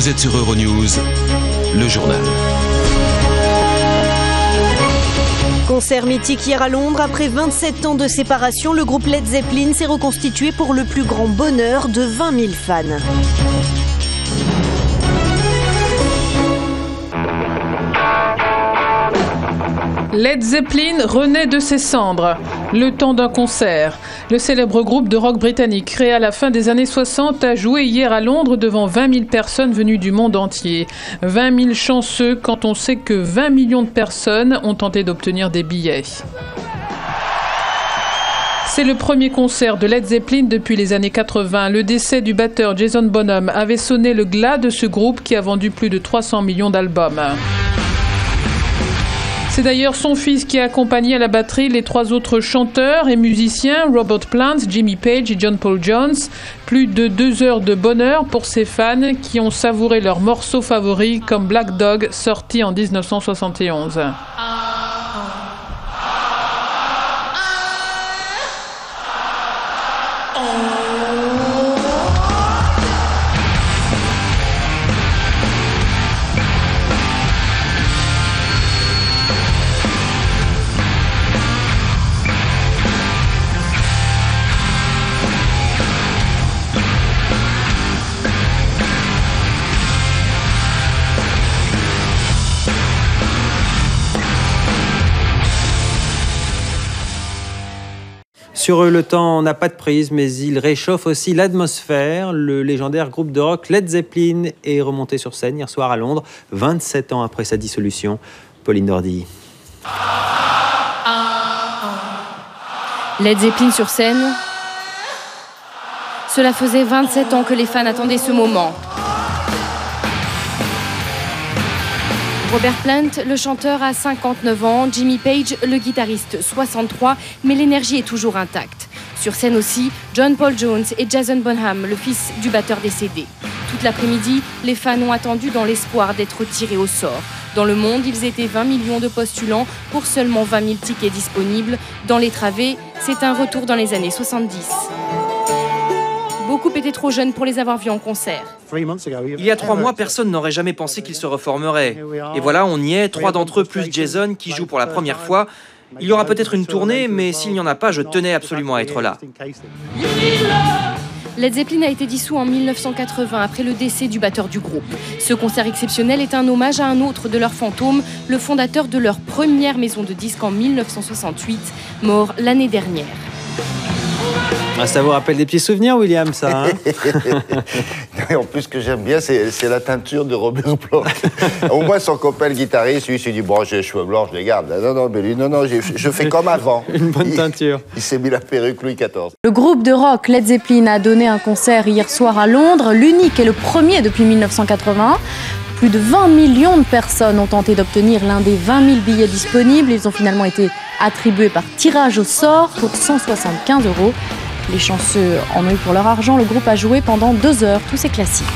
Vous êtes sur Euronews, le journal. Concert mythique hier à Londres. Après 27 ans de séparation, le groupe Led Zeppelin s'est reconstitué pour le plus grand bonheur de 20 000 fans. Led Zeppelin renaît de ses cendres. Le temps d'un concert. Le célèbre groupe de rock britannique, créé à la fin des années 60, a joué hier à Londres devant 20 000 personnes venues du monde entier. 20 000 chanceux quand on sait que 20 millions de personnes ont tenté d'obtenir des billets. C'est le premier concert de Led Zeppelin depuis les années 80. Le décès du batteur Jason Bonham avait sonné le glas de ce groupe qui a vendu plus de 300 millions d'albums. C'est d'ailleurs son fils qui a accompagné à la batterie les trois autres chanteurs et musiciens, Robert Plant, Jimmy Page et John Paul Jones. Plus de 2 heures de bonheur pour ses fans qui ont savouré leurs morceaux favoris comme Black Dog, sorti en 1971. Sur eux, le temps n'a pas de prise, mais il réchauffe aussi l'atmosphère. Le légendaire groupe de rock Led Zeppelin est remonté sur scène hier soir à Londres, 27 ans après sa dissolution. Pauline Dordy. Led Zeppelin sur scène. Cela faisait 27 ans que les fans attendaient ce moment. Robert Plant, le chanteur, a 59 ans, Jimmy Page, le guitariste, 63, mais l'énergie est toujours intacte. Sur scène aussi, John Paul Jones et Jason Bonham, le fils du batteur décédé. Toute l'après-midi, les fans ont attendu dans l'espoir d'être tirés au sort. Dans le monde, ils étaient 20 millions de postulants pour seulement 20 000 tickets disponibles. Dans les travées, c'est un retour dans les années 70. Beaucoup étaient trop jeunes pour les avoir vus en concert. Il y a 3 mois, personne n'aurait jamais pensé qu'ils se reformeraient. Et voilà, on y est, 3 d'entre eux plus Jason qui joue pour la première fois. Il y aura peut-être une tournée, mais s'il n'y en a pas, je tenais absolument à être là. Led Zeppelin a été dissous en 1980 après le décès du batteur du groupe. Ce concert exceptionnel est un hommage à un autre de leurs fantômes, le fondateur de leur première maison de disques en 1968, mort l'année dernière. Ah, ça vous rappelle des petits souvenirs, William, ça, hein? En plus, ce que j'aime bien, c'est la teinture de Robert Plant. Au moins, son copain, le guitariste, lui, s'est dit, bon, j'ai les cheveux blancs, je les garde. Non, mais lui, non, je fais comme avant. Une bonne teinture. Il s'est mis la perruque Louis XIV. Le groupe de rock Led Zeppelin a donné un concert hier soir à Londres, l'unique et le premier depuis 1981. Plus de 20 millions de personnes ont tenté d'obtenir l'un des 20 000 billets disponibles. Ils ont finalement été attribués par tirage au sort pour 175 €. Les chanceux en ont eu pour leur argent. Le groupe a joué pendant 2 heures tous ses classiques.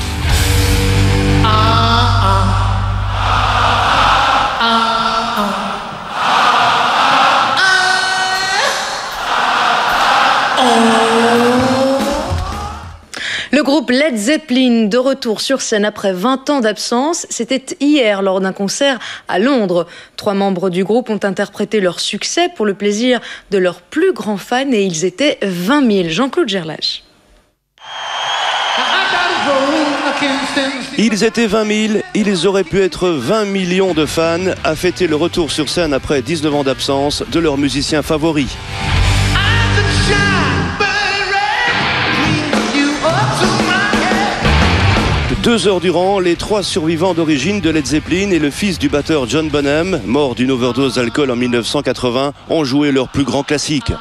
Le groupe Led Zeppelin de retour sur scène après 20 ans d'absence, c'était hier lors d'un concert à Londres. 3 membres du groupe ont interprété leur succès pour le plaisir de leurs plus grands fans et ils étaient 20 000. Jean-Claude Gerlache. Ils étaient 20 000, ils auraient pu être 20 millions de fans à fêter le retour sur scène après 19 ans d'absence de leurs musiciens favoris. 2 heures durant, les 3 survivants d'origine de Led Zeppelin et le fils du batteur John Bonham, mort d'une overdose d'alcool en 1980, ont joué leur plus grand classique.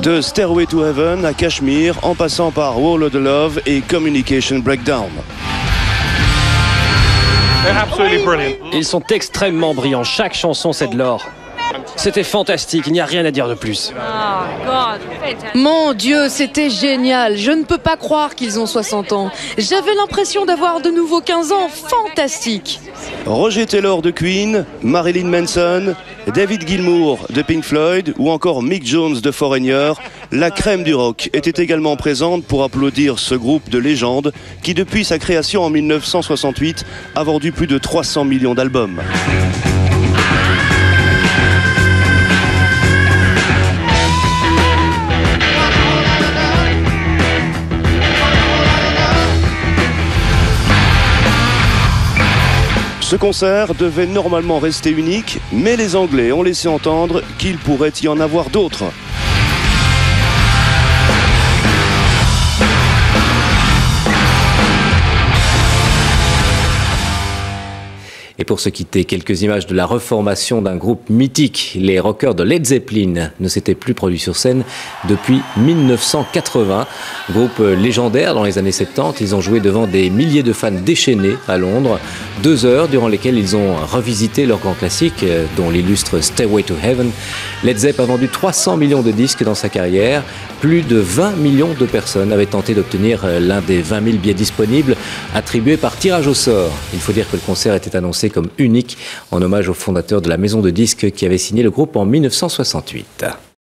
De Stairway to Heaven à Kashmir, en passant par Wall of the Love et Communication Breakdown. Ils sont extrêmement brillants, chaque chanson c'est de l'or. c'était fantastique, il n'y a rien à dire de plus. Mon Dieu, c'était génial. Je ne peux pas croire qu'ils ont 60 ans. J'avais l'impression d'avoir de nouveau 15 ans. Fantastique. Roger Taylor de Queen, Marilyn Manson, David Gilmour de Pink Floyd ou encore Mick Jones de Foreigner, la crème du rock était également présente pour applaudir ce groupe de légende qui depuis sa création en 1968 a vendu plus de 300 millions d'albums. Ce concert devait normalement rester unique, mais les Anglais ont laissé entendre qu'il pourrait y en avoir d'autres. Et pour se quitter, quelques images de la reformation d'un groupe mythique. Les rockers de Led Zeppelin ne s'étaient plus produits sur scène depuis 1980. Groupe légendaire dans les années 70, ils ont joué devant des milliers de fans déchaînés à Londres. 2 heures durant lesquelles ils ont revisité leurs grands classiques, dont l'illustre Stairway to Heaven. Led Zepp a vendu 300 millions de disques dans sa carrière. Plus de 20 millions de personnes avaient tenté d'obtenir l'un des 20 000 billets disponibles, attribués par tirage au sort. Il faut dire que le concert était annoncé comme unique en hommage au fondateur de la maison de disques qui avait signé le groupe en 1968.